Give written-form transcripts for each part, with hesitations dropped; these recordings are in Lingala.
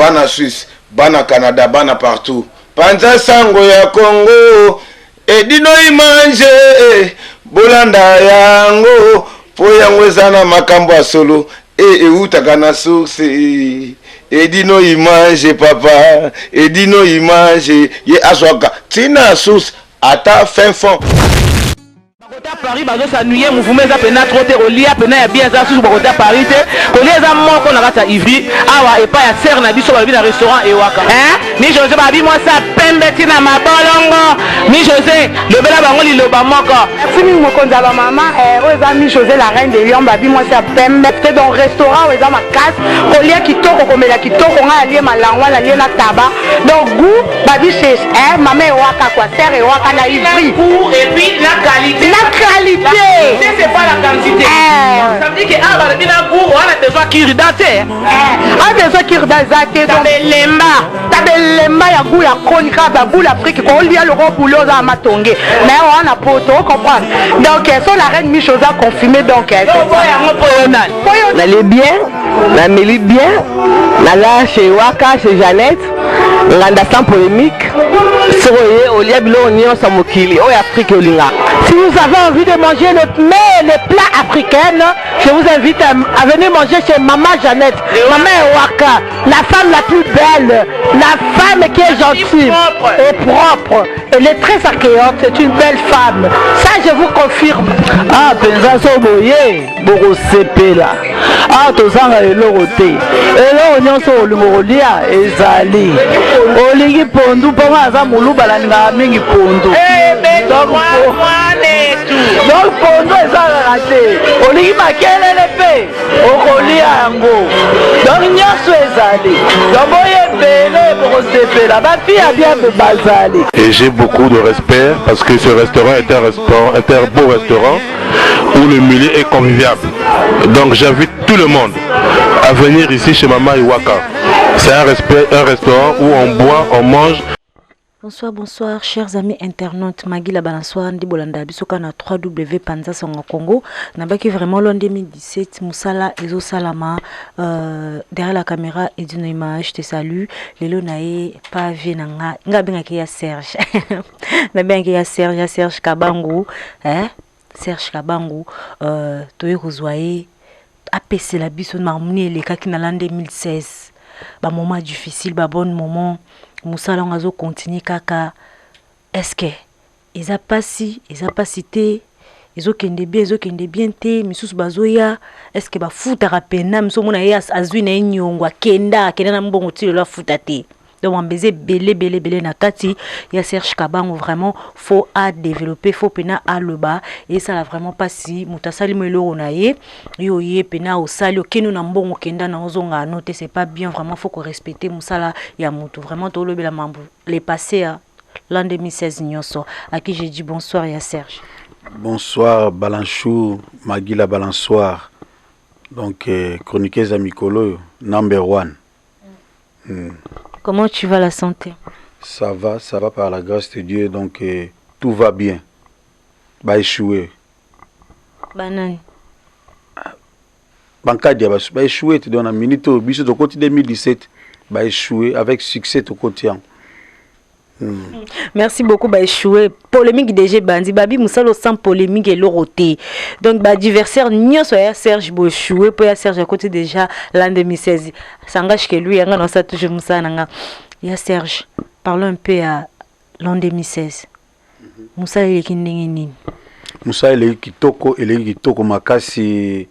bana Suisse, bana Canada, bana partout. Panza sango ya Congo, edino imanje, bolanda yango, po yango ezana makambo ya solo, eutaka na source. Edino imanje papa, edino imanje, ye aswaka, tina source, ata fin fond. Bakota Paris bazo s'ennuyer mouvement za pena trop te rolia pena ya bien za sous bakota Paris te kolia za moko na kata Ivry awa epa ya serre na biso babi na restaurant Ewaka mi José babi moi ça pembe tina mabolongo mi José le bela bango liloba moko Fini mokonza ba mama oza mi José la reine de Lyon babi moi ça pembe te dans restaurant oza ma casse kolia kitoko komela kitoko nga lie malangwa na lie na taba donc goût babi c'est maman Ewaka quoi serre Ewaka na Ivry et puis la qualité. La qualité. C'est pas la quantité. Ça veut dire que ah bah bien goût on a besoin qu'il date. A besoin qu'il date donc lemba ya goût ya konika ba goût l'Afrique ko lia le gros boulot za matonge. Mais on a poto comprendre. Donc so la reine Michosa a confirmé donc la les bien, la Mélie bien, la là chez Waka chez Jeannette, nganda sans polémique. Soye olia bilo onyo samokili o Afrique olinga. Si vous avez envie de manger les plats africains, je vous invite à venir manger chez Maman Jeannette, Maman Ewaka, la femme la plus belle, la femme qui est gentille et propre. Elle est très accueillante, c'est une belle femme. Ça, je vous confirme. Ah, penza so boye, boko sepela. Ah, tozanga elorote. Elo nyonso olimolia ezali. Olingi pondu ponga za muluba la nga mingi pondu. Donc pondu ezala raté. Olingi makelele pe. Okolia yango. Donc nyonso ezali. Donc boye bele boko sepela. Ba fille bien me bazali. Et j'ai beaucoup de respect parce que ce restaurant est un beau restaurant où le milieu est convivial. Donc j'invite tout le monde à venir ici chez Maman Ewaka. C'est un restaurant où on boit, on mange. Bonsoir, chers amis internautes. Magui la balançoire, Ndi Bolanda, Bisoka na 3W Panza Songa Congo. Nabaki vraiment l'an 2017, Moussala Ezo Salama, derrière la caméra et d'une image, te salue. Lelo nae, pas venanga, nga benga ki ya Serge. Na benga ya Serge Kabangu, Serge Kabangu, toye kozwaye, apese la biso marmouni le kaki na l'an 2016. Ba moment difficile, ba bon moment. Moussala ngazo continue kaka. Est-ce que ils a pas cité ils ont kende bien te misusu bazoya est-ce que ba futa rapena miso mona ya azwi na nyongwa kenda na mbongo tilo la futa te. Donc on baiser belé na kati ya Serge Kabango vraiment faut à développer faut pena à le bas et ça là vraiment pas si mutasali melo na ye yo ye pena au sali okenu na mbongo kenda na ozonga noter c'est pas bien vraiment faut que respecter musala ya mutu vraiment to lobela mambo les passés l'an 2016 nyonso à qui j'ai dit bonsoir ya Serge. Bonsoir Balanchou Magui la balançoire donc chroniqueuse Amikolo number 1. Comment tu vas la santé? Ça va par la grâce de Dieu, donc tout va bien. Bah échoué. Banane. Bancadia bah échoué, tu donnes un minute au biso de côté 2017. Bah échoué avec succès au quotidien. Merci beaucoup bah échoué polémique DG Bandi babi musalo sans polémique et loroté donc bah adversaire nyonso ya Serge bo échoué pour ya Serge à côté déjà l'an 2016 s'engage que lui yanga non ça toujours musana nga ya Serge parlons un peu à l'an 2016 Moussa ile kindenge nini Moussa ile kitoko makasi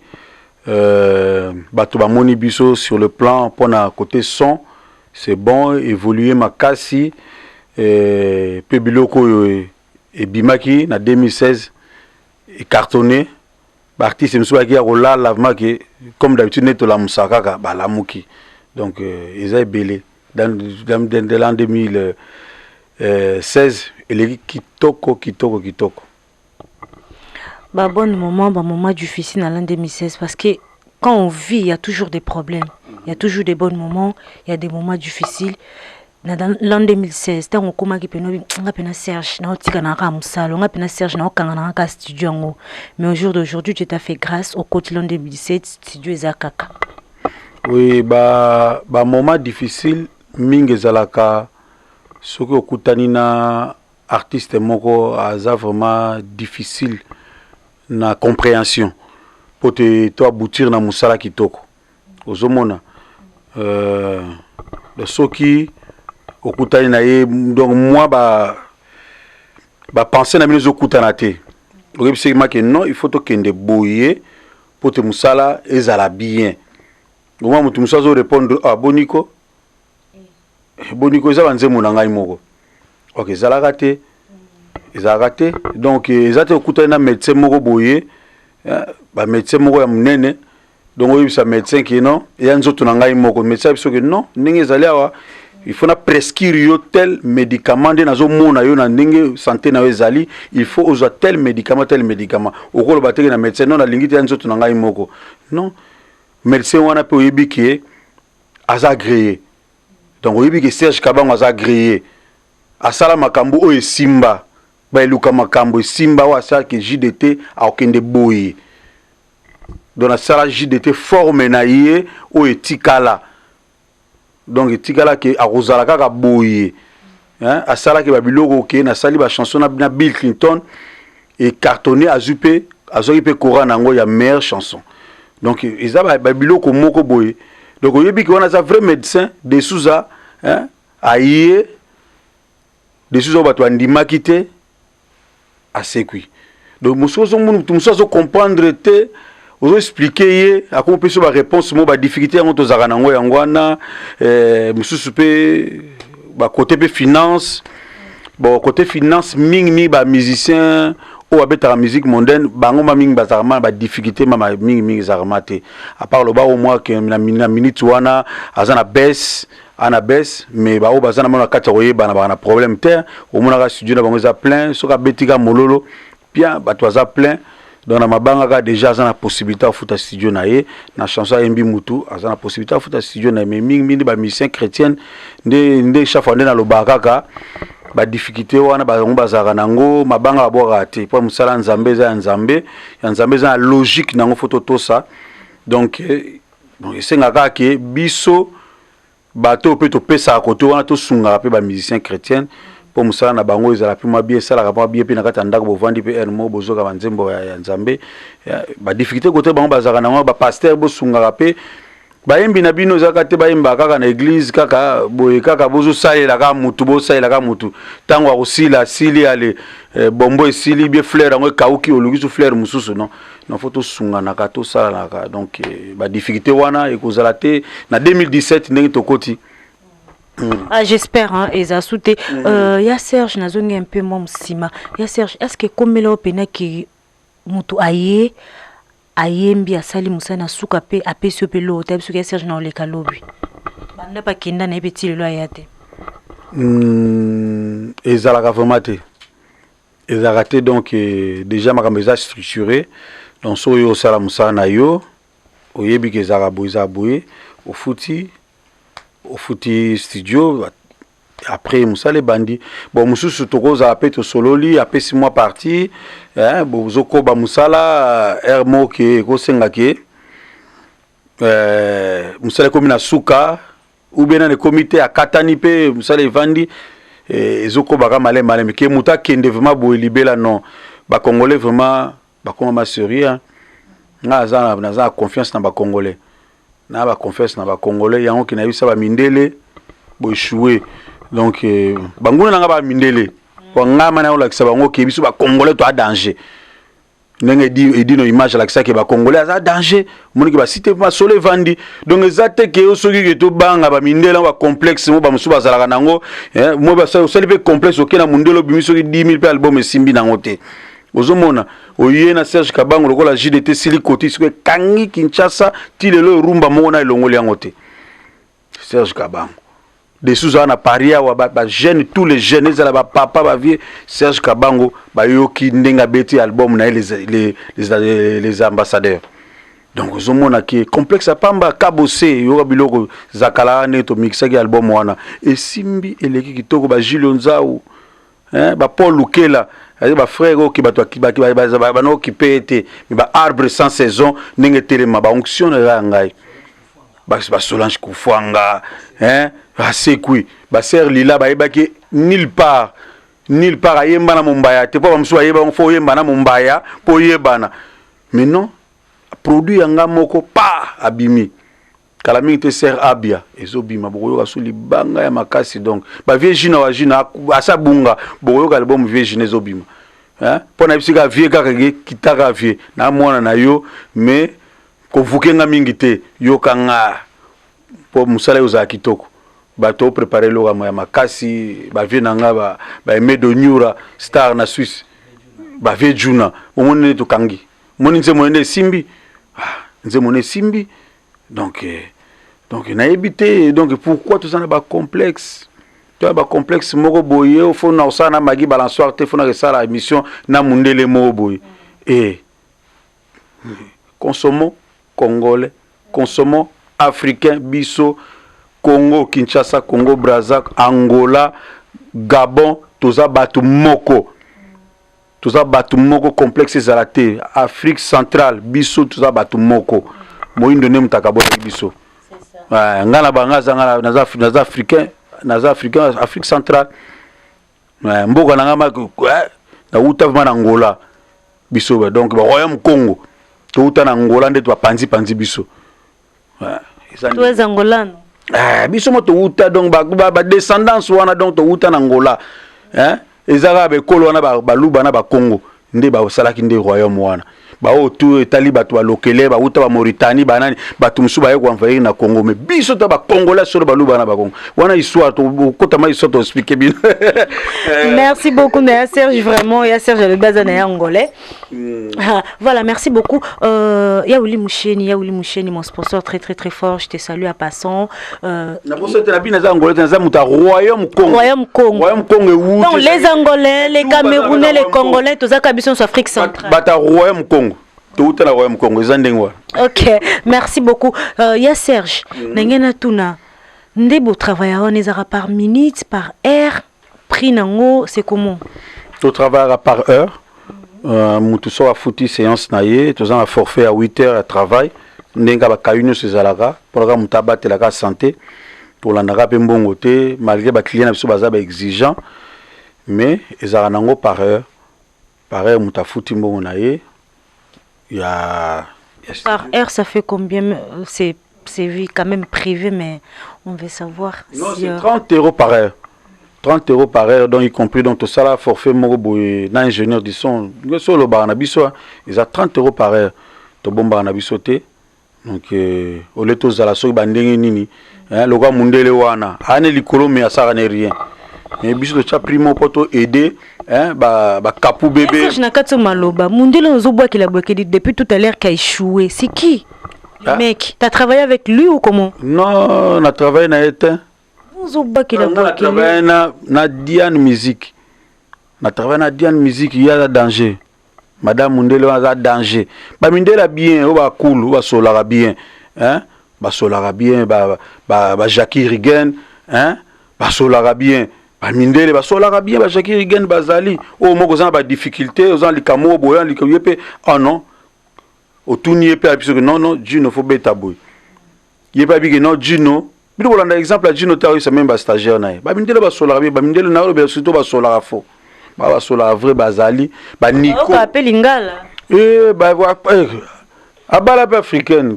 bato ba moni biso sur le plan pour na côté son c'est bon évoluer makasi peu biloko et bimaki na 2016 et cartonné artiste monsieur qui a rola lavement que comme d'habitude neto la musaka ba la muki donc ils a belé dans l'an 2016 et kitoko bah bon moment difficile dans l'an 2016 parce que quand on vit il y a toujours des problèmes il y a toujours des bons moments il y a des moments difficiles. Dans l'an 2016 tant on komaki peno nga pena Serge na otika na ramusalo nga pena Serge na okanga na ka studio ngo mais au jour d'aujourd'hui tu t'as fait grâce au côté l'an 2017 studio ezakaka Oui, ba moment difficile mingi ezalaka soki okutani na artiste moko aza vraiment difficile na compréhension pour te to aboutir na musala kitoko ozomona de soki okutani na ye donc moi ba penser na mine okutana te okebisi que non il faut to kende boye pour te musala ezala bien moi mutu musala zo répondre ah boniko eza banzemu na ngai moko ok ezalaka te donc ezate okutani na médecin moko boye ba médecin moko ya munene donc oyebisa médecin ki non ya nzoto na ngai moko médecin biso que non ndenge ezali awa il faut na prescrire yo tel médicament de nazo mona yo na ndenge santé na yo ezali il faut oza tel médicament okolo bateke na médecin non na lingiti ya nzoto na ngai moko non médecin wana pe oyebi ki aza agréé donc oyebi ki Serge Kabango aza agréé asala makambo oyo esimba ba eluka makambo esimba wa asala ke JDT akende boye donc asala JDT forme na ye oyo etikala donc etikala ke akozala kaka boye asala ke babiloko ke na sali ba chanson na Bill Clinton et cartonné azupe azoki pe courant nango ya meilleure chanson donc eza babiloko moko boye donc oyebi ki wana za vrai médecin de Souza aye de Souza bato andimaki te asekwi donc muso comprendre te ozo expliquer ye akope so ba réponse mo ba difficulté yango tozaka nango yangwana mususu pe ba côté pe finance bon côté finance mingi ba musicien ou abeta la musique mondaine bango ma mingi bazarama ba difficulté ma mingi zarmate à part le ba au moins que na minute wana azana baisse ana baisse mais ba o bazana mona kata koyeba na problème terre au mona ka studio na bango za plein so ka betika mololo bien ba toza plein donc na mabanga déjà azana possibilité à futa studio na ye na chanson Embi Mutu azana possibilité à futa studio na mais mingi ba musicien chrétienne nde chaque na lobaka ka ba difficulté wana ba ngo bazaka nango mabanga abwaka te po musala nzambe za nzambe ya nzambe za logique nango photo to ça donc bon esengaka ke biso bato pe to pesa côté wana to sunga pe ba musicien chrétien po musala na bango ezala pe ma bien sala ka bien pe na kata ndako bovandi pe ermo bozoka banzembo ya nzambe ba difficulté côté bango bazaka nango ba pasteur bo sunga pe bayembi na bino zaka te bayemba kaka na église kaka boye kaka bozo salela ka mutu bo salela ka mutu tango akosila sili ale bombo esili bien fleur ngo kauki olukisu fleur mususu non faut to sunga na ka to sala na ka donc ba difficulté wana ekozala te na 2017 ndenge tokoti j'espère hein eza souté ya Serge nazongi un peu mon sima ya Serge est-ce que comme le pena ki mutu aye ayembi asali musana suka pe apesi pe lo tabi suka Serge na oleka lobi banda pa kinda na ebeti lo ayate ezalaka vraiment te ezalaka te donc déjà makambo eza structuré donc so yo sala musana yo oyebi ke ezalaka boza boye ofuti studio après musale bandi bon mususu tokoza pe to sololi apesi moi parti bozoko ba musala ermo ke ko senga ke musale komi na suka ou bien na comité akatani pe musale vandi ezoko baka malé ke muta kende vraiment bo libela non ba congolais vraiment ba koma sérieux na za confiance na ba congolais na ba confiance na ba congolais yango ki na bisa ba mindele bo échouer donc banguna nanga ba mindele ko ngama na olakisa bango ke biso ba congolais to a danger ndenge di no image lakisa ke ba congolais a danger moni ke ba cité ma sole vandi donc ezate ke osoki ke to banga ba mindele ba complexe mo ba musu bazalaka nango mo ba so pe complexe okena mundelo bimiso ki 10000 pe album esimbi nango te ozomona oye na Serge Kabango lokola JDT sili koti siko kangi Kinshasa ti lelo rumba mo na elongoli yango te Serge Kabango de Souza na paria wa ba jeune tous les jeunes ezala ba papa ba vie Serge Kabango ba yoki ndenga beti album na les ambassadeurs donc ozomona ki complexe pamba kabose yo biloko zakala ne to mixa ki album wana esimbi eleki kitoko ba Jilonzao ba Paul Lukela ba frère ki bato ba no ki pete mais ba arbre sans saison ndenge telema ba onction na ngai Solange Koufouanga, hein, Sekui, Ser Lila, Baïbaki, nulle part ayemba na Mumbaya, te pas mso ayeba on faut yemba na Mumbaya pour yebana. Mais non, produit yanga moko pa abimi. Kala mingi te ser abia, ezobima bokoyoka su libanga ya makasi donc. Ba viejina wa jina asa bunga, bokoyoka le bom viejina ezobima. Hein? Pona bisika vie kaka kitaka vie na mwana na yo, mais ko vukenga mingi te yokanga po musala yoza kitoko. Bato préparer lo ya makasi ba vie nanga ba Emedo Nyura star na Suisse ba vie juna omone to kangi moni nze mone simbi nze mone simbi donc na éviter donc pourquoi tout ça na ba complexe tu as ba complexe moko boye au fond na osana magi balançoire te fona ça la émission na mundele moko boye et consommons congolais consommons africain biso Congo, Kinshasa, Congo, Brazza, Angola, Gabon, toza batu moko complexe zalate, Afrique centrale, biso toza batu moko. Moindo ne mtakabo biso. Ngana banga zanga naza africain, Afrique centrale. Mboka nanga na uta vma na Angola biso donc ba royaume Congo. To uta na Angola nde to panzi biso. Tu es angolano. Biso moto uta donc ba descendance wana donc to uta na Angola hein ezaka be kolo wana ba luba na ba Congo nde ba salaki nde royaume wana ba otu etali bato ba lokele ba uta ba Mauritanie banani bato musu ba yeko envahir na Congo mais biso to ba congolais sur ba luba na ba Congo wana histoire to kota ma histoire to expliquer bien. Merci beaucoup Naya Serge, vraiment ya Serge le bazana angolais. Voilà, merci beaucoup. Yaouli Moucheni, mon sponsor très fort, je te salue à passant. Na poso te la bina za angolais za muta royaume Congo. Donc les angolais, les camerounais, les congolais, tous ça kabison sur Afrique centrale. Bata royaume Congo. Tout la royaume Congo zandengwa. OK, merci beaucoup. Ya Serge, nangena tuna ndebo travailler on ezara par minute, par heure, prix nango, c'est comment? Tu travailles par heure. Mutu so a foutu séance naie, tous un forfait à 8 heures à travail. Nenga ba kayuno sezalaka, programme mutabate la santé. Pour la nara pembongo te, malgré ba client biso baza ba exigeant, mais ezara nango par heure. Par heure muta foutu mbongo naie. Par heure ça fait combien? C'est quand même privé mais on veut savoir. Non, c'est 30 € par heure. 30 € par heure, donc y compris donc tout ça là forfait moroboy na ingénieur du son solo baranabiso ils a 30 € par heure to bomba baranabiso te donc au leto za la so bandenge nini hein le roi mundele wana ane likolo mais ça ne rien mais biso to cha primo poto aider hein ba kapu bébé je na katso maloba mundele ozoboa ki la boakeli depuis tout à l'heure qu'a échoué c'est qui le mec t'as travaillé avec lui ou comment? Non, on a travaillé na éteint. Na Diane Musique. Na travaille na Diane Musique, il y a danger. Madame Mundele a danger. Ba Mindela bien, o ba cool, o ba solara bien, hein? Ba solara bien, ba Jackie Rigen, hein? Ba solara bien. Ba Mindele ba solara bien, ba Jackie Rigen bazali. O moko za ba difficulté, ozan likamo boyan likoyepe. Oh non. O tuni epe abiso que non, Gino faut beta boy. Yepa bi que non Gino. Bilo bolanda exemple Gino Tawi c'est même ba stagiaire na. Ba mindele ba solara bien, ba mindele na be surtout ba solara faux. Ba solara vrai bazali, ba Nico. On appelle Lingala. Ba abala pe africaine.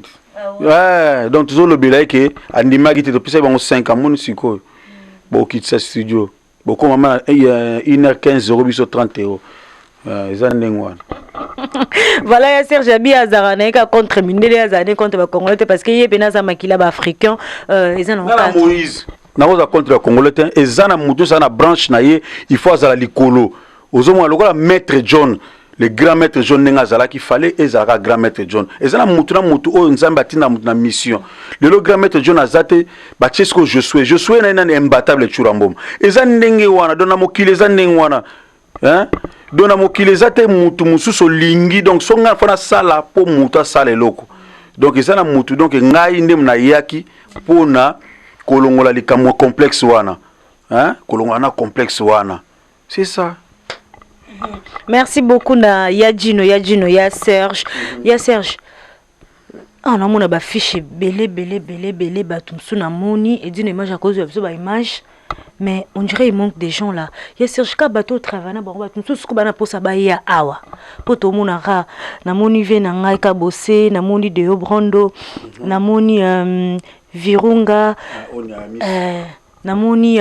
Ouais, donc toujours le bilai que andima qui te pisa ba 5 ans mon siko. Bo quitte ce studio. Bo comme maman 1h15 € biso 30 €. Voilà ya Serge Abi Azaranaika contre Mindele Azane contre ba Congolais parce que yebena za makila ba africain ezana na Moïse na oza contre Congolais ezana mutu sana branche na ye il faut azala likolo ozomo lokola maître John le grand maître John nenga zala qui fallait ezara grand maître John ezana mutu na mutu o nzamba tina mutu na mission le grand maître John azate ba chesko Josué na imbattable churambom ezana ndenge wana dona mokile ezana ndenge wana hein dona mokile zate mutu mususo lingi donc songa fona sala po muta sala loko donc ezana mutu donc ngai ndem na yaki pona kolongola likamwa complexe wana hein kolongola na complexe wana c'est ça. Merci beaucoup na ya Serge ya Serge Ah, on a mon fiche belé batumsu na moni et d'une image à cause de la image. Mais on dirait il manque des gens là. Il y a Serge Kabato travail na bango batumsu ce que bana posa ba ya awa. Poto mona ra na moni ve na ngai ka bossé na moni de Obrondo na moni Virunga na moni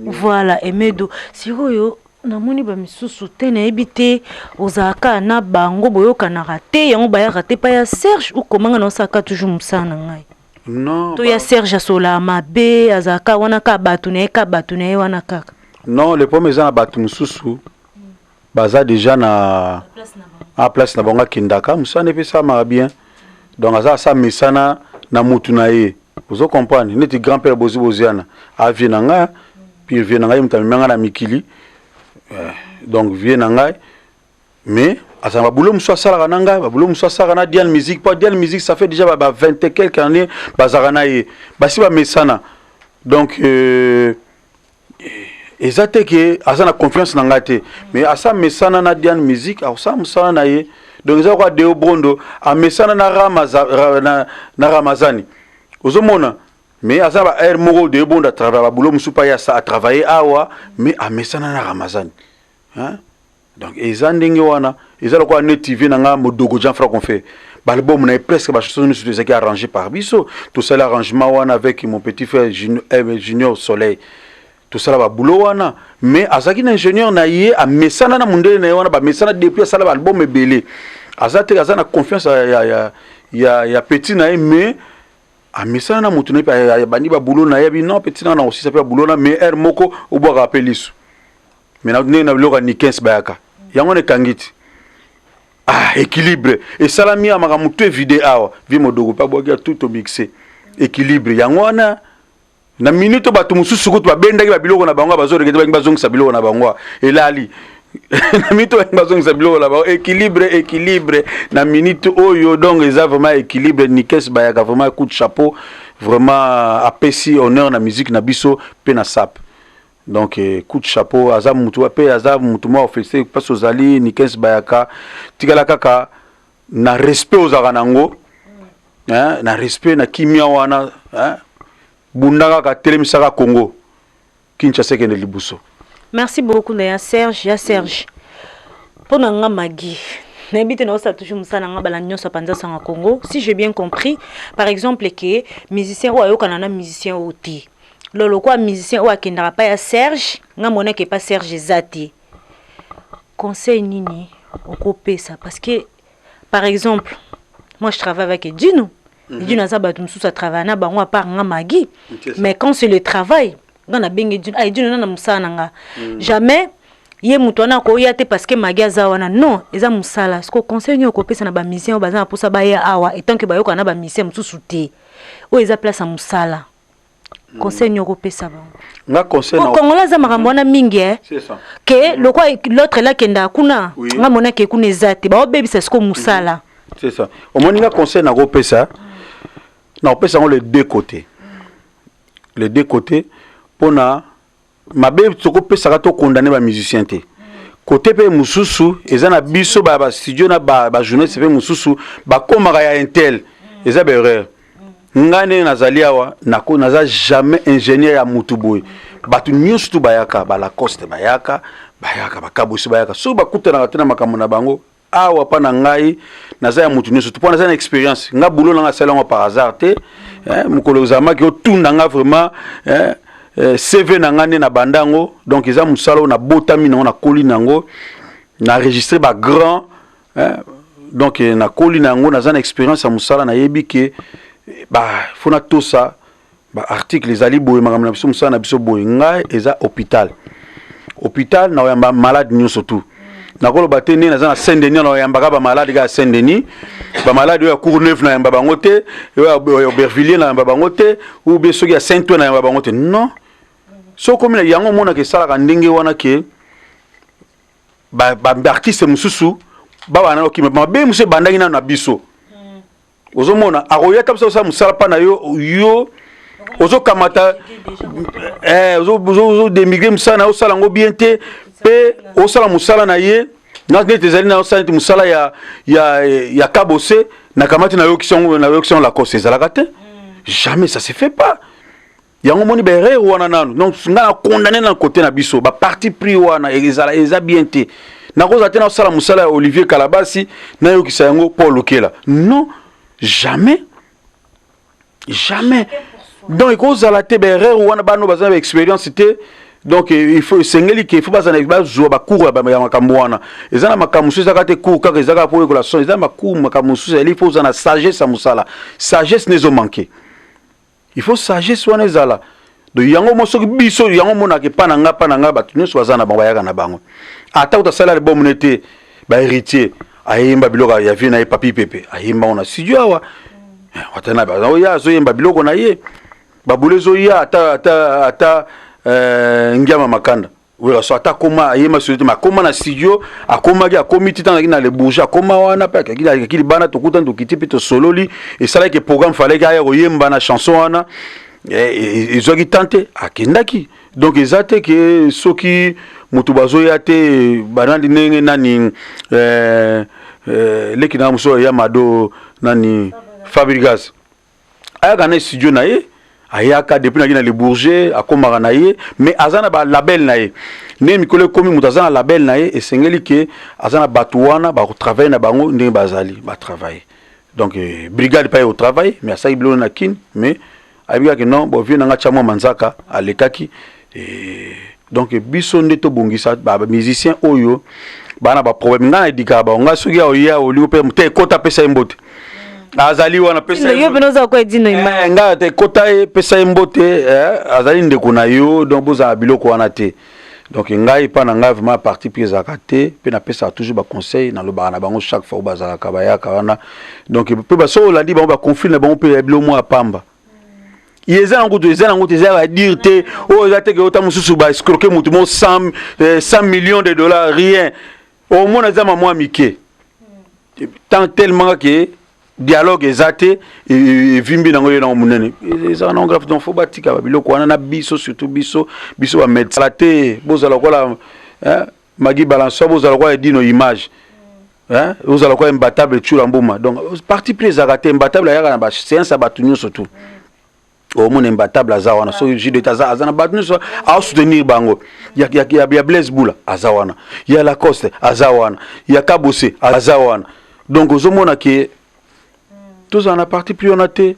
voilà Emedo. Sikoyo namoni ba misusu te na ebité ozaka na bango boyoka na raté yango ba ya raté pa ya Serge ou komanga na osaka toujours musana ngai non to ya Serge asola mabe azaka wana ka batu na wana kaka non les premiers ans batu misusu baza déjà na place na bango kindaka musana pe ça mara bien donc aza ça mesana na mutu na ye vous comprenez neti grand-père boziana avi na nga puis vie na nga mutamanga na mikili. Donc vient nangai mais asa babulo muso sala nanga babulo muso sala na Dial Musique pas Dial Musique ça fait déjà 20 et quelques années bazarana ye basi ba mesana donc ezate ke asa na confiance nanga te mais asa mesana na Dial Musique asa musana na ye donc za kwa de Obrondo a mesana na Ramazani ozomona mais asa ba air moko de Obrondo travailler babulo muso pa ya sa travailler awa mais a mesana na Ramazani. Hein? Donc ezandenge wana ezalo kwa netive nanga modogo Jean Franck on fait l'album na presque ba chanson nous qui arrangé par Bisso tout ça l'arrangement wana avec mon petit frère Junior Soleil tout ça ba boulot wana mais azaki ingénieur na yé a mesana na mundele na wana ba mesana depuis ça l'album belé azate azana confiance ya petit na mais a mesana na mutu na ya bandi ba boulot na yebi non petit na aussi ça peut boulot na mais er moko ou boire rappeler isso. Mais nous avons ni 15 bayaka. Yango ne kangiti. Ah, équilibre. Et salami a magamutu vidéo. Vi modogo pa boga tout mixé. Équilibre. Yango na minute batu mususu ko ba benda ba biloko na bango bazo regete ba bazong sa biloko na bango. Elali. Na minute ba bazong sa biloko na bango équilibre na minute oyo donc ils ont vraiment équilibre ni 15 bayaka vraiment coup de chapeau vraiment apprécie honneur na musique na biso pe na sap. Donc coup de chapeau azam mutu pe azam mutu mo officier parce aux ali ni 15 bayaka tikala kaka na respect aux aranango hein na respect na kimia wana hein bundaka ka telemisaka Congo Kinshasa kende libuso. Merci beaucoup ya Serge pona nga magi n'habite na osa toujours musana nga bala nyoso panza sanga Congo si j'ai bien compris par exemple que musicien ou ayokana na musicien oti lolo quoi musicien ou akendara pa ya Serge nga mona ke pas Serge zati conseil nini okopesa parce que par exemple moi je travaille avec Dino Dino za batum sous sa travail na bango à part nga magi mais quand c'est le travail nga na bengi Dino na musana nga jamais ye mutwana ko yate parce que magi za wana non eza musala ce que conseil ni okopesa na ba musicien baza posa ba ya awa et tant que bayoka na ba musicien mususu te o eza place à musala. Conseil nyokopesa ba nga conseil na kongola za makambo na mingi c'est ça que le quoi l'autre là kenda kuna nga mona ke kuna ezati ba obebisa siko musala c'est ça au moins nga conseil na kopesa na opesa les deux côtés pona mabe tsoko pesa to condamner ba musicien te côté pe mususu ezana biso ba studio na ba journaliste pe mususu ba komaka ya intel eza bereur ngane nazali awa nako naza jamais ingénieur ya mutuboy batu nyusu tu bayaka ba Lacoste bayaka bakabusi bayaka so bakutana tena makambo na bango awa pa na ngai naza ya mutu nyusu tu pona za na expérience nga boulot nga salon par hasard te mukolo zama ki otunda nga vraiment CV na ngane na bandango donc eza musalo na botami na koli nango na enregistrer ba grand donc na koli nango naza na expérience ya musala na yebi ke ba fona tosa ba article les ali boye makamna biso musala na biso boye ngai eza hôpital na yamba malade nyoso tout nakolo batene naza na Saint-Denis na yamba ba malade ga Saint-Denis ba malade ya Courneuve na yamba bango te ya Aubervilliers na yamba bango te ou bien soki ya Saint-Ouen na yamba bango te non so comme na yango mona ke sala ka ndenge wana ke ba artiste mususu ba wana okima ba be musu bandangi na biso ozomona akoyata biso sa musala pa na yo ozo kamata ozo démigrer musala na osala ngo bien te pe osala musala na ye na tezali na osala musala ya kabose na kamati na yokison la cause ezalaka te. Jamais ça se fait pas. Yango moni bere wana nanu. Donc nga condamné na côté na biso ba parti pris wana eza bien te. Na koza te na osala musala Olivier Kalabasi na yokisa yango Paul Okela. Non, jamais. Jamais. Donc il cause la te bere wana bano bazana expérience te. Donc il faut sengeli qu'il faut pas en jouer ba cours ba makambo wana ezana makambo ezaka te cours kaka ezaka pour la son ezana makambo il faut en sagesse à musala sagesse nezo manquer il faut sagesse wana ezala donc yango moso biso yango mona ke pa na nga batu nyo swazana ba yaka na bango ata uta sala le bon monete ba héritier ayemba biloko ya vie na ye papi pepe ayemba ona studio awa watana ba ya zo yemba biloko na ye ba bulezo ya ata Ngiama Makanda. Oui, so ata koma yema solite ma koma na studio akoma ki akomi titan na le bourgeois akoma wana pa ki bana to kuta to kiti pito sololi et ça là que programme fallait que ayo yemba na chanson wana et zo ki tenter akendaki donc ezate que soki mutu bazo yate banandi nenge nani leki na muso ya mado nani Fabrigas aya kana studio na ye ayaka depuis na le bourgeois akomaka na ye mais azana ba label na ye ne mikolo komi mutazana label na ye esengeli ke azana batuwana ba travailler na bango ndenge bazali ba travailler donc brigade pas au travail mais ça iblo na kin mais abiga ke non bo vie na nga chamo manzaka alekaki donc biso ndeto bongisa ba musicien oyo bana ba problème ngana edika ba nga soki ya oli pe mte kota pesa mbote azali wana pesa yo benoza ko edino ima nga te kota pesa mbote azali ndeko na yo donc boza biloko wana te donc ngai pa na nga vraiment parti prise akate pe na pesa toujours ba conseil na lo ba na bango chaque fois bazala kabaya kana donc pe ba so la di ba conflit na bango pe bilo mo apamba yeza ngutu eza va dire te o za te ke ota mususu ba escroquer mutu mo 100 millions de dollars rien au moins za mama mike tant tellement que dialogue ezate et vimbi nango ye na munene eza na grave donc faut batika biloko wana na biso surtout biso ba médecin te bozala kola magi balance bozala kola dino image bozala kola imbattable chula mboma donc parti pris zakate imbattable ya na ba séance batunyo surtout au monde imbattable azawana so jide taza azana batunyo so a soutenir bango ya Blaise Boula azawana ya Lacoste azawana ya Kabose azawana donc ozomona ke tous en a parti plus on a été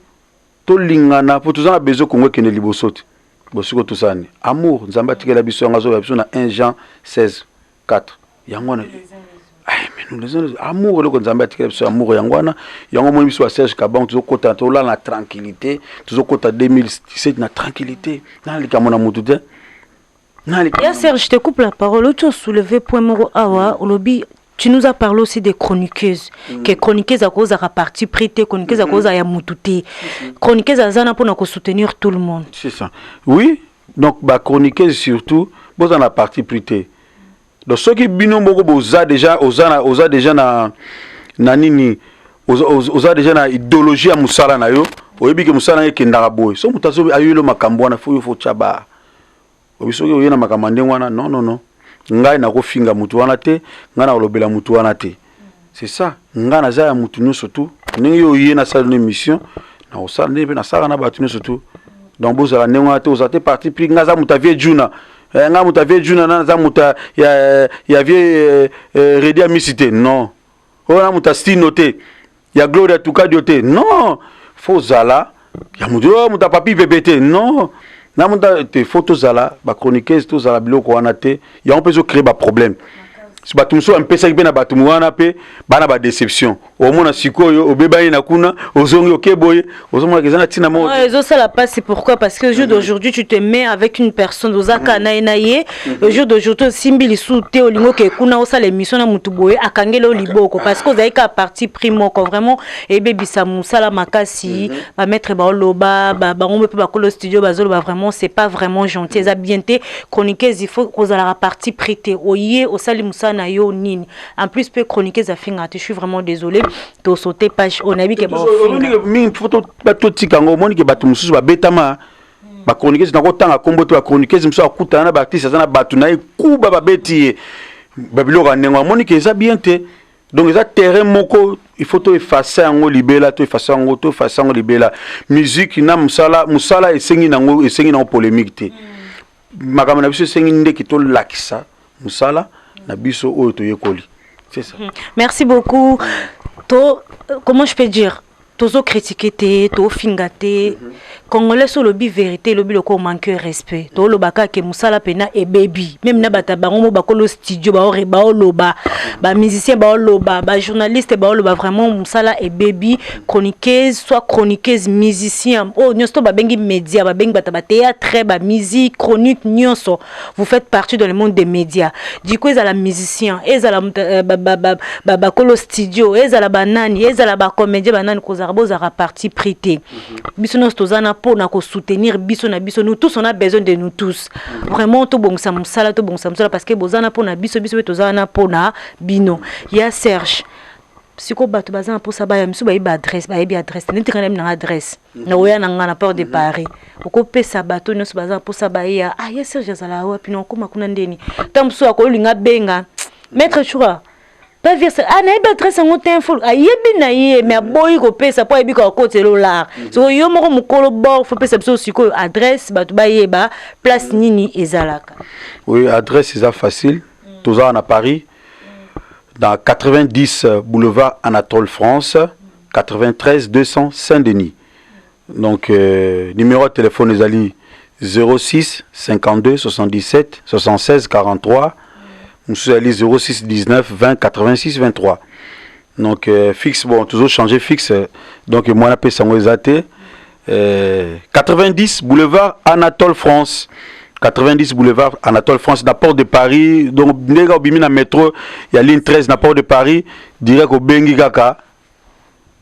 tout lingana pour tous en a besoin qu'on voit qu'il ne libosote bosiko tout ça ni amour nzamba tikela biso ngazo ya biso na 1 Jean 16:4 yangwana mais nous les amour le nzamba tikela biso amour yangwana yango mo biso Serge Kabang tous kota to la na tranquillité tous kota 2017 na tranquillité na likamona mutude na likamona. Serge, je te coupe la parole. Tu as soulevé point moro awa olobi. Tu nous as parlé aussi des chroniqueuses. Que chroniqueuses à cause à parti prêté, chroniqueuses à cause à yamutute. Chroniqueuses à zana pour soutenir tout le monde. C'est ça. Oui, donc bah chroniqueuses surtout, vous en a parti prêté. Donc ceux qui bino moko oza déjà na nini oza déjà na idéologie à musala na yo, oyebi ke musala na kendaka boy. So mutazo ayulo makambo na fo chaba. Obiso ke oyena makamande wana non. Ngai na kofinga mutu wana te ngai na olobela mutu wana te c'est ça ngai na za ya mutu nyonso tout ndenge yo yé na salle de mission na osala ndenge na sala na batu nyonso tout donc bozala ndenge wana te ozate parti pris ngai za mutu avie juna ngai mutu avie juna na za mutu ya vie redi a misité non ona mutu stino te ya gloria tukadio te non faut zala ya mutu papi bébé non na monta te photos zala ba chroniqueuse to zala biloko wana te ya on peut créer ba problème si batum so mpesa ki na batum wana pe bana ba déception au mona sikoyo obeba ina kuna ozongi okeboye ozomona kezana tina mo ezo sala pas c'est pourquoi parce que le jour d'aujourd'hui tu te mets avec une personne ozaka na enaye le jour d'aujourd'hui simbili soute olingo ke kuna osala émission na mutu boye akangelo liboko parce que ozaika parti primo ko vraiment et bebisa musala makasi ba mettre ba loba ba ngombe pe ba kolo studio bazolo ba vraiment c'est pas vraiment gentil ça bien té chroniqueuse il faut kozala parti prêté oye osali musala na yo nini en plus peut chroniquer za finga je suis vraiment désolé to sauter page on a vu que bon mi photo bato tikango moni ke bato mususu ba betama ba chroniquer na ko tanga kombo to ba chroniquer mususu akuta na ba artiste za na bato na kuba ba beti babilo kanengo moni que ça bien te donc ça terrain moko il faut to effacer en libela to effacer en libela musique na musala esengi na polémique te makambo na biso esengi ndeki to lakisa musala na biso oyo to yekoli c'est ça. Merci beaucoup. Comment je peux dire? Tozo critiquer te, to fingate. Congolais sur le bi vérité, le bi le ko manque respect. To lo baka ke musala pena e baby. Même na bata bango ba ko lo studio ba o loba, ba musicien ba o loba, ba journaliste ba o loba vraiment musala e baby, chroniqueuse, soit chroniqueuse, musicien. Oh nyosto ba bengi média, ba bengi bata ba théâtre, ba musique, chronique nyonso. Vous faites partie dans le monde des médias. Du coup, ils la musicien, ils la ba ko lo studio, ils la banani, ils la ba comédien banani koza bozara parti prité. Biso nos tozana pour na ko soutenir biso na biso, nous tous on a besoin de nous tous. Vraiment to bon samsala parce que bozana pour na biso tozana pour na bino. Il y a Serge. Siko bato bazana pour ça ba ya misu ba adresse ba bi adresse neti kana na adresse na oya na ngana port de Paris oko pesa bato nyonso bazana pour ça ba ya ya Serge zala wa pino ko makuna ndeni tamso akolinga benga maître choura pas dire ça na ba adresse ngo temfo ayebi na ye mais boy ko pesa po yebi ko côté lola so yo moko mukolo bor faut pesa biso siko adresse bato ba yeba place nini ezalaka. Oui, adresse c'est facile toza na Paris dans 90 boulevard Anatole France, 93 200 Saint-Denis. Donc numéro de téléphone est ali 06 52 77 76 43. Nous sommes allés 06 19 20 86 23. Donc fixe, bon, toujours changer fixe. Donc moi, on appelle ça 90 boulevard Anatole France. 90 boulevard Anatole France, na porte de Paris. Donc, nega obimi na métro, il y a ligne 13 na porte de Paris, direct au Bengi Kaka.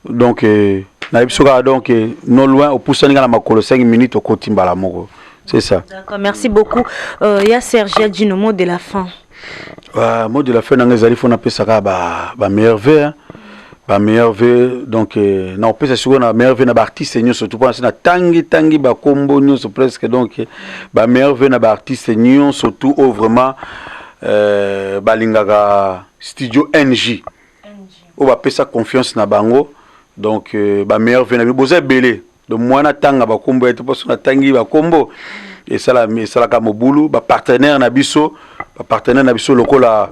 Donc, na ipsoka donc non loin au Poussani na makolo 5 minutes au Kotimbala moko. C'est ça. D'accord, merci beaucoup. Il y a Serge dit le mot de la fin. Mot de la fin, il faut appeler ça ba merveille. Ba merveille, donc na on peut se souvenir na merveille na artiste nyo surtout pour na tangi ba combo nyo so presque donc ba merveille na artiste nyo surtout au vraiment balingaka studio NJ o ba pesa confiance na bango donc ba merveille na boza belé donc moi na tanga ba combo et parce na tangi ba combo et ça la ka mobulu ba partenaire na biso lokola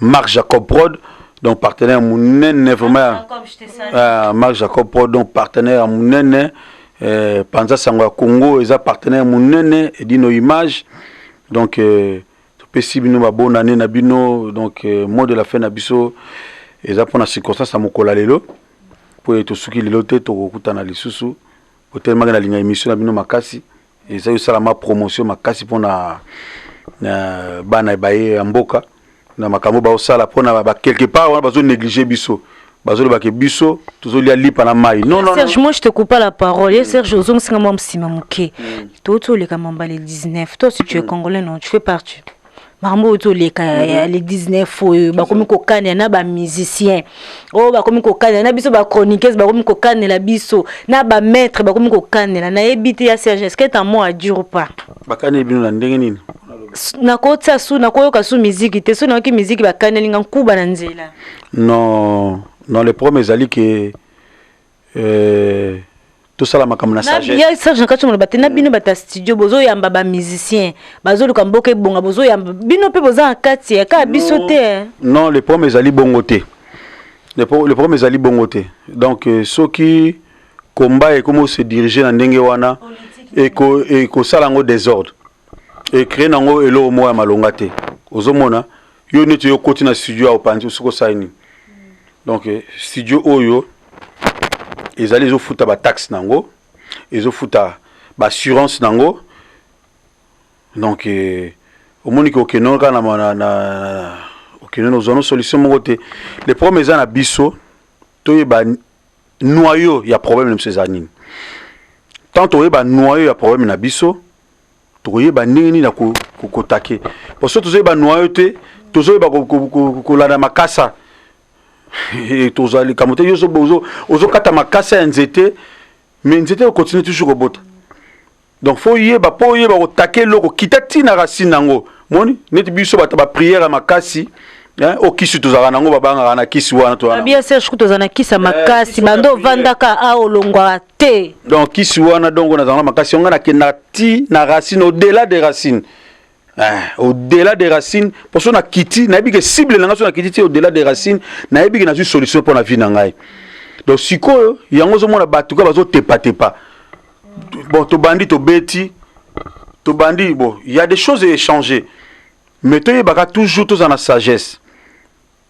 Marc Jacob Prod. Donc partenaire Mounene vraiment Marc Jacob Prod donc partenaire Mounene Panza Sangwa Congo et partenaire Mounene et Dino Image donc possible nous ba bonne année na bino donc mot de la fin na biso et ça pour la circonstance à mokola lelo pour être suki lelo te to kutana lisusu pour tellement na ligne émission na bino makasi et ça ça ma promotion makasi pour na bana baye mboka na makambo ba osala pona ba quelque part on besoin négliger biso bazo ba ke biso toujours lia lipa na mai non Serge moi je te coupe pas la parole Serge ozong singa moi msima muke toto le kamamba les 19 toi si tu es congolais non tu fais partie Marmo to le ka les 19 ba komi ko kane na ba musicien oh ba komi ko kane na biso ba chroniqueuse ba komi ko kane la biso na ba maître ba komi ko kane na ebité ya Serge est-ce que t'as mot à dire ou pas ba kane bino na ndenge nini na kota su na koyoka su musique te so na ki musique ba kanelinga nkuba na nzela non les premiers ali que tout ça la makamna sagesse ya Serge nkacho mo batena bino bata studio bozo yamba ba musicien bazo luka mboka bonga bozo yamba bino pe boza akati ya ka biso te non les premiers ali bongoté les premiers ali bongoté donc ceux qui combat et comment se diriger na ndenge wana et ko salango désordre et créer nango elo mo ya malonga te ozomona yo neto yo koti na studio au panzi soko saini donc studio oyo ezali zo futa ba taxe nango ezo futa ba assurance nango donc au moni ko kenon kana na okeno no zono solution moko te les premiers ans na biso to yeba noyau ya problème de ces années tant to yeba noyau ya problème na biso toye ba nini na ko take parce que toye ba noyauté toye ba ko la makasa et tozali kamote yozo bozo ozo kata makasa nzete mais nzete o continue toujours au bot donc faut y ba ko take loko kitati na racine nango moni net biso ba prière makasi o kisi tozaka nango babanga na kisi wana to wana bien Serge tozana kisa makasi bando vandaka a olongwa te donc kisi wana donc on a makasi on a kenati na racine au-delà des racines au-delà des racines pour ça na kiti na yebi que cible na ngaso na kiti au-delà des racines na yebi que na solution pour la vie na ngai donc sikoyo yango zo mona batuka bazo tepa bon to bandi to beti to bandi bon il y a des choses à échanger mais tu baka toujours tous en sagesse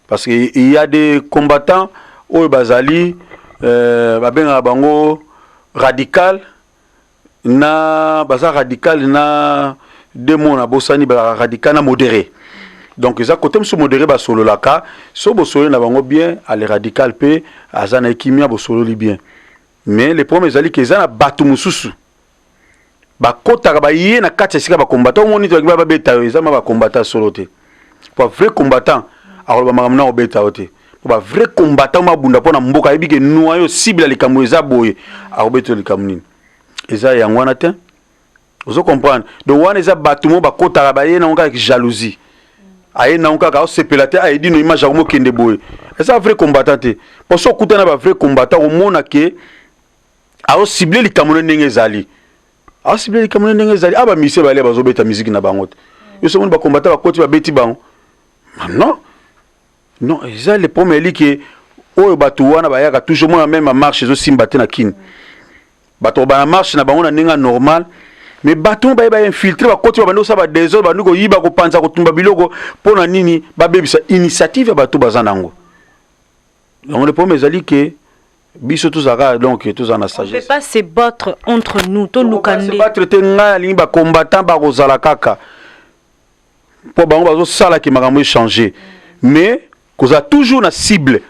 parce que il y a des combattants au bazali babenga bango radical na baza radical na démon na bosani ba radical na modéré donc ils a côté monsieur modéré ba solo laka so bo solo na bango bien aller radical pe azana ekimia bo solo li bien mais les premiers ali que za batu mususu ba kota ba yé na kati sika ba combattant moni to ba beta za ma ba combattant solo te pour vrai combattant alors ba makamna obeta ote pour vrai combattant ma bunda pona mboka yebi ke noyo cible ali kamweza boye a obeto li kamnini eza yangwana te vous comprenez donc wana eza batumo ba kota ba yé na onka avec jalousie aye na onka ka sepelate aye dino image ko kende boye eza vrai combattant te pour so kutana ba vrai combattant au mona ke a o cible li kamone ndenge zali a cible li kamone ndenge zali aba mise ba le bazo beta musique na bangote yo so mona ba combattant ba koti ba beti bango non non ça les premiers li que o batu wana ba yaka toujours moi même marche zo simbate na kin bato ba marche na bango na ninga normal mais bato ba infiltrer ba koti ba ndo sa ba désordre ba ndiko yiba ko panza ko tumba biloko pona nini ba bebisa initiative bato bazanango donc les premiers ali que biso tous aga donc tous en sagesse. On peut pas se battre entre nous to lukande. Se battre te nga lingi ba combattant ba kozala kaka. Pour bango bazo sala ki makambo changer. Mais koza toujours na cible.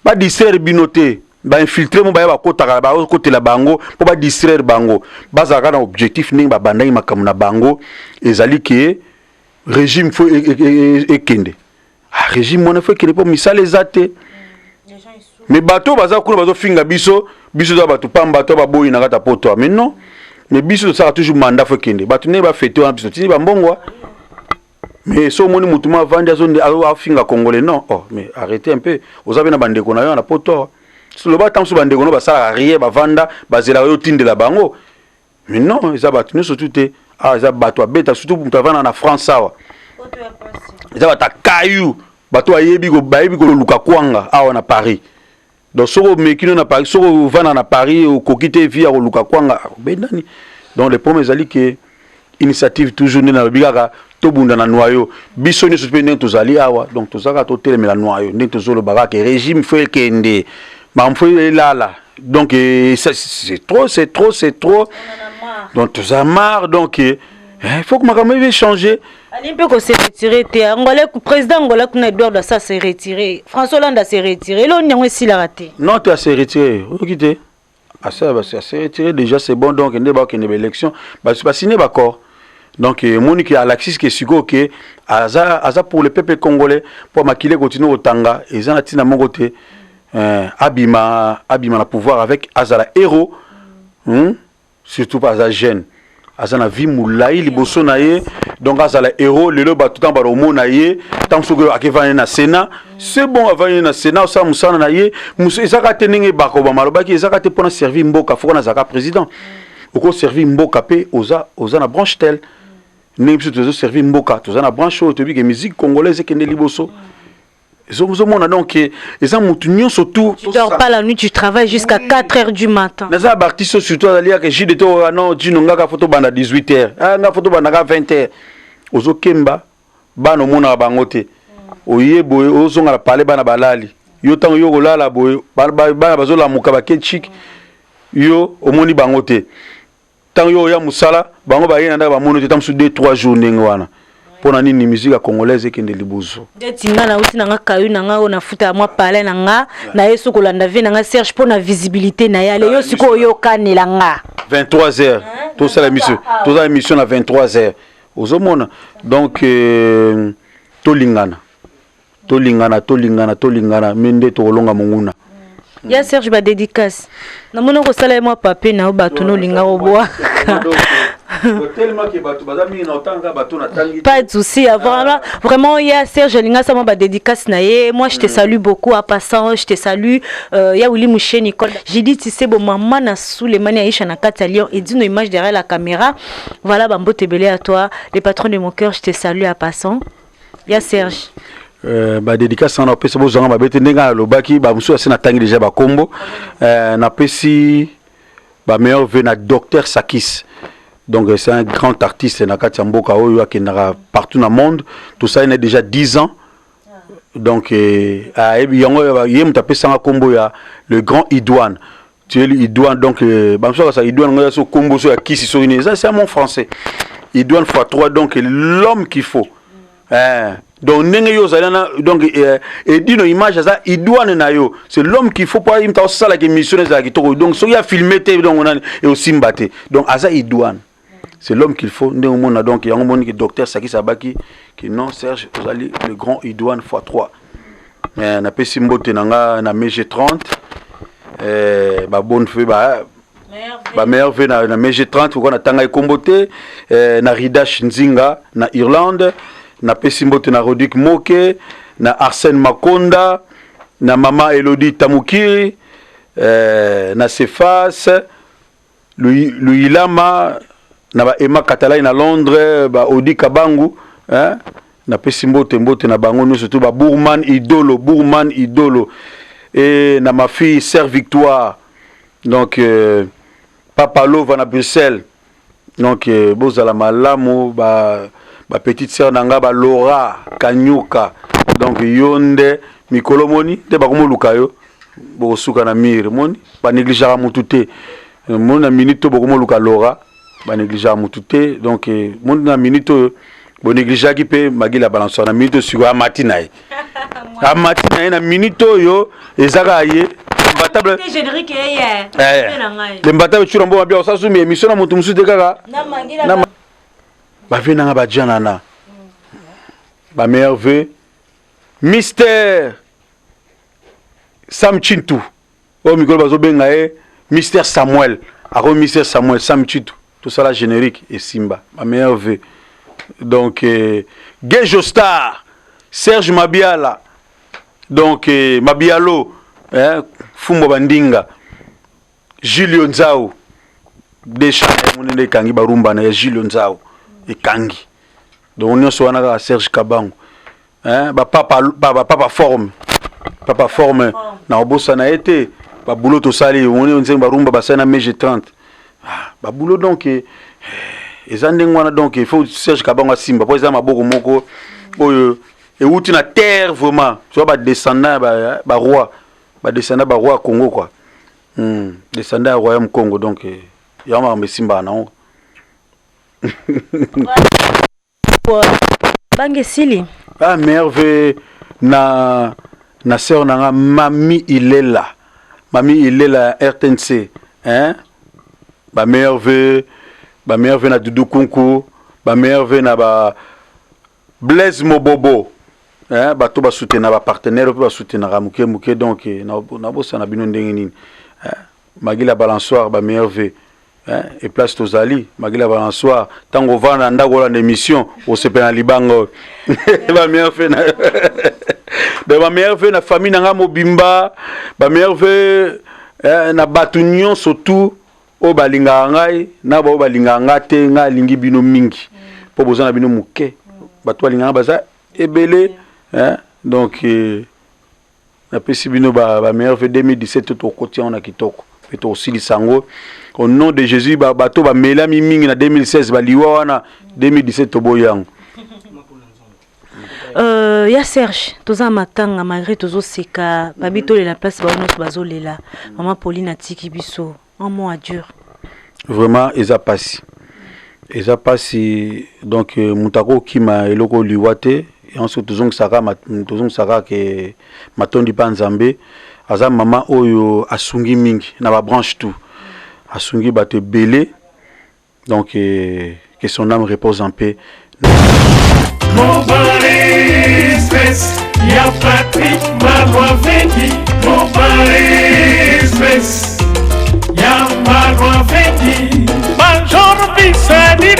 Ba distraire binoté, ba infiltrer mo ba ba kota ba côté la bango pour ba distraire bango. Bazaka na objectif ningi ba bandai makambo na bango ezali ke régime faut ekende. Ah régime mon faut que pour misala ezate. Mais bateau baza kuna bazo finga biso za bato pamba to ba boyi na kata poto mais non mais biso ça a toujours mandat faut kende bato ne ba fêter en biso tini ba mbongwa mais so moni mutuma vandi zo a finga congolais non oh mais arrêtez un peu ozabe na bandeko na yo na poto so lo ba tamso bandeko no ba sala rien ba vanda ba zela yo tinde la bango mais non za bato ne surtout te ah za bato abeta surtout mutavana na France sawa za bata kayu bato ayebi ko bayebi ko luka kwanga awa na Paris. Donc soko mekino na Paris soko vana na Paris au kokite via au luka kwanga benani donc les premiers ali que initiative toujours na bigaka to bunda na noyau biso ni suspendre tozali awa donc tozaka to tele la noyau ndi tozolo baka que régime faut kende ma faut lala donc c'est trop donc tout ça marre donc il faut que makambo changer. Ali peut se retirer te angolais président angolais kuna Edouard ça s'est retiré François Hollande s'est retiré là on y a aussi la raté non tu as se retiré au quitter ah ça va se retirer déjà c'est bon donc ne ba une élection ba se signer d'accord donc Monique Alexis qui suko que aza pour le peuple congolais pour makile continuer au tanga et ça na tina mon côté abima na pouvoir avec azala héros surtout pas à jeune azana vie moulai liboso na ye donc azala héros lelo ba tout en ba romo na ye tant que akevana na Sénat c'est bon avant na Sénat ça musana na ye musa ezaka teninge ba ko ba maloba ki ezaka te pona servir mboka foko na zaka président oko servir mboka pe oza na branche tel ne biso tozo servir mboka toza na branche o tobi que musique congolaise kende liboso donc les amoutunions surtout tu dors pas la nuit tu travailles jusqu'à 4h du matin les artistes surtout aller que j'ai de toi non tu n'as pas photo banda 18h ah nga photo banda 20h ozo kemba bano mona bangote oye boy ozonga parler bana balali yo tango yo kolala boy bana bazola muka ba ketchik yo omoni bangote tango yo ya musala bango ba yena ba mono te tamsu 2-3 jours ngwana pour nani ni musique congolaise kende liboso detinga na uti nanga kayu nanga ona futa moi parler nanga na yeso kolanda vie nanga Serge pour na visibilité na yale yo siko yo kanela nga 23h tout ça la mission toute la émission à 23h ozomona donc tolingana mende to longa monguna ya Serge ba dédicace na mona ko sala moi papier na bato no linga oboa Tellement que bato bazami na otanga bato na tangi. Pas de souci, vraiment il y a Serge Linga ça m'a dédicace naé. Moi je te salue beaucoup à passant, je te salue. Il y a Willy Mouché Nicole. J'ai dit tu sais bon maman na sous les mani Aïcha na Katalion et dis nos images derrière la caméra. Voilà Bambo Tebele à toi, les patrons de mon cœur, je te salue à passant. Il y a Serge. Ba dédicace na pesi bo zonga ba bete ndenga lobaki ba musu asina tangi déjà ba kombo. Na pesi ba meilleur venu na docteur Sakis. Donc c'est un grand artiste na Katiamboka oyo akendaka partout dans le monde. Tout ça il a déjà 10 ans. Donc yango yem tapé sanga kombo ya le grand Idouane. Tu es Idouane donc ba musu ça Idouane ngoya so kombo so ya kisi so une ça c'est un mot français. Idouane x3 donc l'homme qu'il faut. Donc donc et dit nos images ça Idouane na yo c'est l'homme qu'il faut pas il t'a ça la émission ça qui donc so il a filmé donc on a et aussi mbaté donc asa Idouane c'est l'homme qu'il faut ndé on a donc il y a un monde qui docteur Saki Sabaki qui non Serge Ozali le grand Idouane x3 na pesi mbote nanga na MG30 ba bonne feu ba meilleur venu na MG30 pourquoi na tanga ekombote na Ridash Nzinga na Irlande na pesi mbote na Rodik Moke na Arsène Makonda na Mama Elodie Tamukiri na Cefas Louis Lama na ba Emma Katalai na Londres ba Odi Kabangu na pesi mbote na bango nous surtout ba Bourman Idolo et na ma fille Sœur Victoire donc Papa Lova na Bruxelles donc bozala malamu ba petite sœur nanga ba Laura Kanyuka donc yonde mikolo moni te ba komo lukayo bo suka na mire moni ba négligeara mutute mon na minute bo komo luka Laura ba négligeara mutute donc mon na minute bo négligeara ki pe magila balançoire na minute sur amatina na minute yo ezaka ye batable générique le batable tu rombo bien ça sous mais émission na mutu musu de kaka na ba venanga ba janana ba meilleur vœu Mystère Sam Chintu o mikolo bazo benga Mystère Samuel ako Mystère Samuel Sam Chintu tout ça la générique et Simba ba meilleur vœu donc Gejo Star Serge Mabiala donc Mabialo Fumbo Bandinga Julio Nzao Deschamps munene kangi barumba na Julio Nzao et Kangi. Donc on est sur un Serge Kabango. Papa forme na obosa na été ba boulot to sali on est on barumba basana MG30. Ba boulot donc ezandengwana donc il faut Serge Kabango simba pour ça maboko moko oyo et outi na terre vraiment tu vois ba descendant ba roi Congo quoi. Descendant royaume Congo donc yama mesimba na Bange Sili. Merveille na sœur nanga Mami Ilela RTNC ba merveille na Doudou Kunku ba merveille na ba Blaise Mobobo bato ba soutenir ba partenaire ba soutenir muke donc na bossa na bino ndenge nini magila balançoire ba merveille et place tozali magila balançoire tango vana ndako la émission au sepena libango ba merveille na famille nanga mobimba ba merveille na batunion surtout o balinga ngai na ba balinga ngate nga lingi bino mingi po bozana bino muke bato balinga baza ebele donc na pesi bino ba merveille 2017 to kotia on a kitoko et aussi lisango au nom de Jésus bato ba melami mingi na 2016 ba liwa wana 2017 to boyango ya Serge toza matanga malgré tozo seka babito la place ba nos bazolela maman Pauline atiki biso un mot à dur vraiment eza pasi donc mutako kima eloko liwate et ensuite tozong saka ke matondi pa nzambe aza mama oyo asungi mingi na ba branche tout asungi bato belé donc que son âme repose en paix. Mon mari stress, y'a Patrick Marois Vendi. Mon mari stress, y'a Marois Vendi. Major Bissani.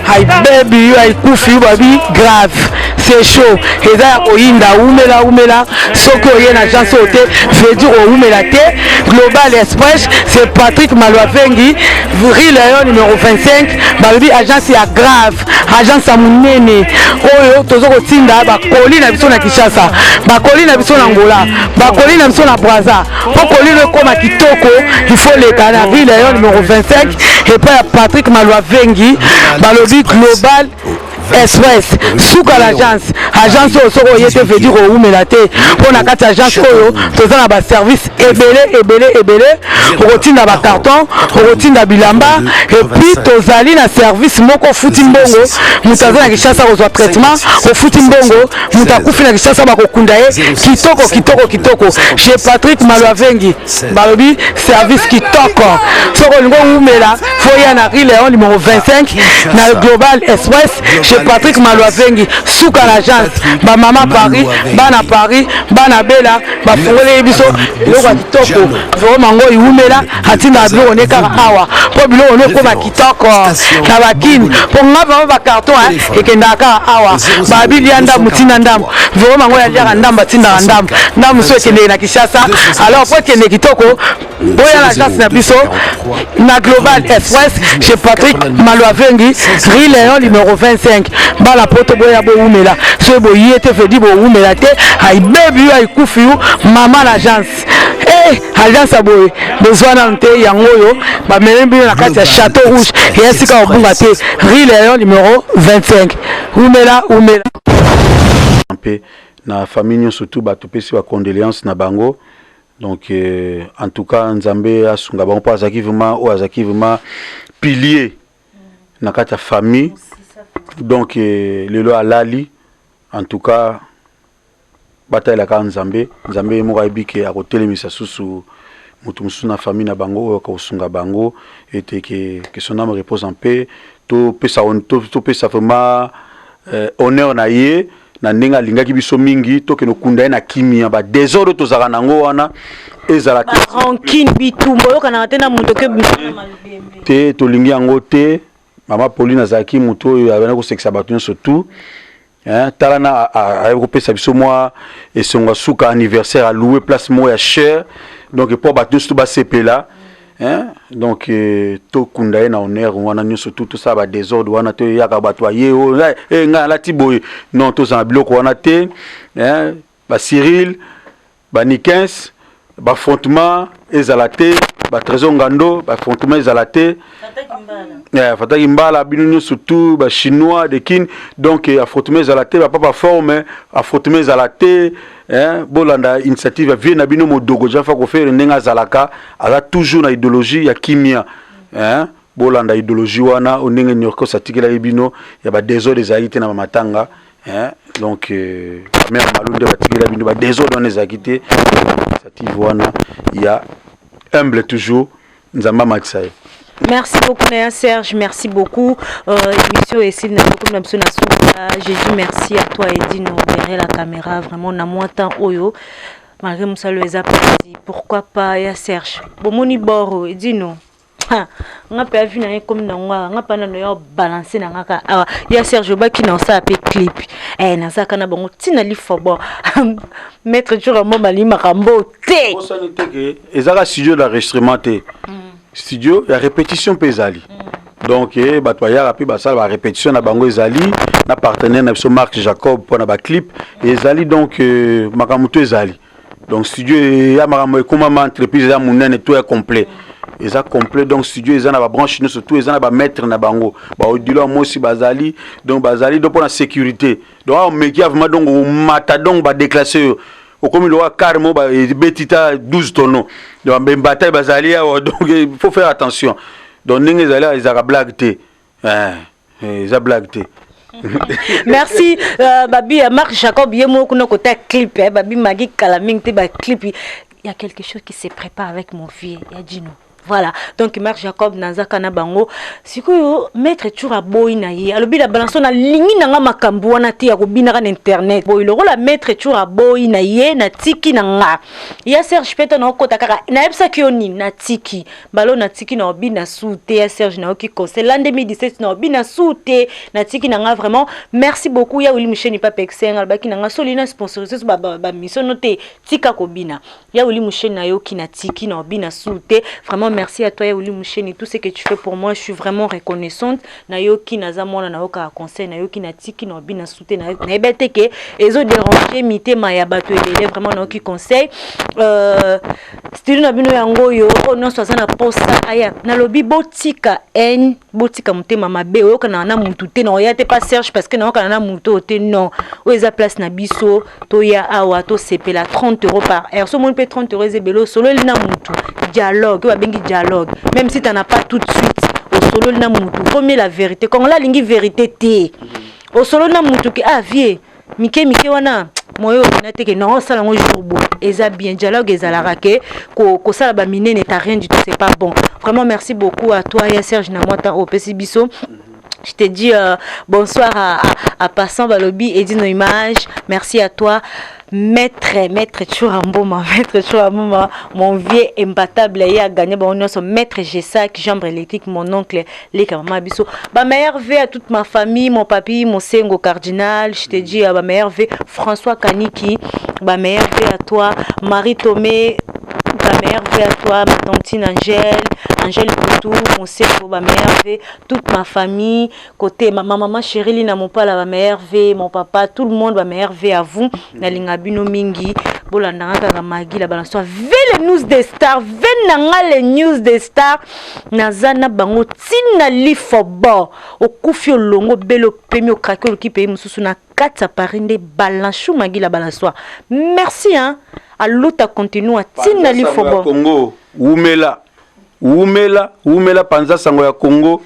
Aïe baby, aïe koufi, baby, grave. C'est chaud. Et ça, oyinda, oumela. Soko yen agence hôtel, veut dire oumela te. Global Express, c'est Patrick Maloavengi, Vril Léon numéro 25. Baby, agence ya grave. Agence à Mounene. Oyo, tozoko tinda, bakoli na biso na Kinshasa. Bakoli na biso na Angola. Bakoli na biso na Brazza. Pour coller le comme à Kitoko, il faut les canards. Vril Léon numéro 25. Et puis Patrick Maloavengi, Balobi Global Express, souka l'agence, agence au soro yete veut dire au melate, pour na carte agence oyo, tous na ba service ebele, routine na carton, routine na bilamba, et puis tozali na service moko futimbongo, mutaza na Kinshasa reçoit traitement, au futimbongo, mutakufi na Kinshasa ba kokunda ye, kitoko, chez Patrick Maloavengi, balobi service kitoko, soro lingo umela, foya na Léon numéro 25, na Global Express, chez Patrick Maloavengi, souka l'agence, ba mama Paris, bana Bella, ba fongole biso, loko kitoko, vraiment ngo iumela, hatina bilo on est awa, po bilo on est comme kitoko, na bakini, po ngaba ba carton et kendaka awa, ba bilianda mutina ndam, vraiment ngo ya dia ndam batinda ndam so kende na Kinshasa, alors po kende kitoko, boya l'agence na biso, na Global Express, chez Patrick Maloavengi, Vril Léon numéro 25. Bala poto boya bo umela so bo yete fedi bo umela te ay baby ay kufiu mama l'agence agence aboy besoin nante yango yo ba melembi na kati ya Château Rouge et sika obunga te Vril Léon numéro 25 umela na famille surtout ba topesi ba condoléances na bango donc en tout cas Nzambe asunga bango pa azaki vraiment pilier na kati ya famille. Donc le lo alali en tout cas bataille la ka Nzambe mo kaibike a kotelemisa susu mutu musu na famille na bango oyo ka usunga bango et que son âme repose en paix to pesa vraiment honneur na ye na ndenge alingaki biso mingi to ke no kunda na kimia ba désordre to zaka nango wana ezala rancune bitumbo yo kana tena mutu ke te to lingi yango te. Mama Pauline azaki muto oyo abana ko sexa batu surtout talana a repesa biso moi et son suka anniversaire a louer place moi ya cher donc pour batu surtout ba sepela donc to kunda na honneur wana nyoso tout ça ba désordre wana to yaka batu ye o nga la tiboy non to za biloko wana te ba Cyril ba Nikens ba affrontement ezalate ba trésor ngando ba affrontement ezalate Fataki Mbala binu surtout ba chinois de kin donc affrontement ezalate ba papa forme affrontement ezalate bolanda initiative vient na bino modogo jafa ko faire ndenga zalaka ala toujours na idéologie ya kimia bolanda idéologie wana onenge nyoko satikela bino ya ba désordre ezalite na matanga donc mère malunde batikela bino ba désordre on ezakite initiative wana ya humble toujours Nzamba Maxay. Merci beaucoup Naya Serge, merci beaucoup. Émission ici j'ai dit merci à toi Edino derrière la caméra, vraiment na moi temps oyo. Malgré Moussa le apprécie. Pourquoi pas ya Serge. Bomoni boro Edino. On a pas vu na comme na nga, on a pas na yo balancer na nga ah ya Serge ba ki na ça pe clip. Na ça kana bongo tina li fobo. Maître toujours mo mali makambo te. Pour ça n'était que ezaka studio d'enregistrement te. Studio ya répétition pesali. Donc batoya rapi basala ba répétition na bango ezali na partenaire na biso Marc Jacob pour na ba clip ezali donc makamuto ezali. Donc studio ya makambo comme entreprise ya munene tout est complet. Eza complet donc studio eza na ba branche nous surtout eza na ba mettre na bango ba odilo mo si bazali donc pour la sécurité. Donc on meki vraiment donc mata donc ba déclasser au comme le carrément ba betita 12 tonneaux. Donc bataille bazali donc il faut faire attention. Donc ninge zali ezaka blague te. Eza blague te. Merci babi Marc Jacob yemo kuno côté clip babi magi kalaming te ba clip il y a quelque chose qui se prépare avec mon vieux Yadino. Voilà, donc Marc Jacob Nanzaka na bango sikoyo maître Tchoura boy na ye alobi la balançon na lingi nanga makambu wana ti ya kobinaka na internet boy loko la maître Tchoura boy na ye na tiki nanga ya Serge Peto na okota kaka na yebisa ki oni na tiki balo na tiki na obina soute ya Serge na oki conseil l'an 2017 na obina soute na tiki nanga vraiment merci beaucoup ya Willy Moucheni pa pexenga baki nanga solina sponsorisé ba mission noté tika kobina ya Willy Moucheni na yoki na tiki na obina soute vraiment merci à toi Willy Moucheni tout ce que tu fais pour moi je suis vraiment reconnaissante na yoki naza mona na yoka conseil na yoki na tiki na obina soute na ebete ke ezo déranger mitema ya bato elele vraiment na yoki conseil style na bino yango yo non so na posa aya na lobi botika en botika mutema mabe oyoka na mutu te na oya te pas Serge parce que na oyoka na mutu te non o eza place na biso to ya awa to sepela 30 € par heure so mon peut 30 € ezebelo solo na mutu dialogue ou bengi dialogue même si tu n'en as pas tout de suite au solo na mutu faut mieux la vérité quand la lingi vérité té au solo na mutu ki vie mike wana moyo na teke non ça lango jourbo eza bien dialogue ezalaka ke ko sala ba minene t'as rien du tout c'est pas bon vraiment merci beaucoup à toi ya Serge na moi au PC biso. Je te dis bonsoir à Passant Balobi et Dino Image. Merci à toi, maître Chouramboma, mon vieux imbattable, il a gagné son maître Gessac, jambe électrique, mon oncle, les Kamama Bisso. Ma meilleure vie à toute ma famille, mon papi, mon Sengo cardinal. Je te dis ma meilleure vie, François Kaniki, ma meilleure vie à toi, Marie Tomé. Ma mère veut à toi, ma tantine Angèle Poutou, mon cerveau, ma mère veut, toute ma famille, côté ma maman chérie, Lina, mon papa, ma mère veut, mon papa, tout le monde, ma mère veut à vous, na lingabino mingi, bolandanga magi, la balance, ve les news des stars, ve nanga les news des stars, nazana bango, tina lifobo, au kufio longo, belo pemi, au craqueur qui paye, moussou na kata parinde, balanchou magi, la balance, merci, hein. Alors ta continue à tina lifobo Congo umela panza sango ya Congo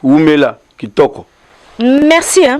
umela kitoko merci hein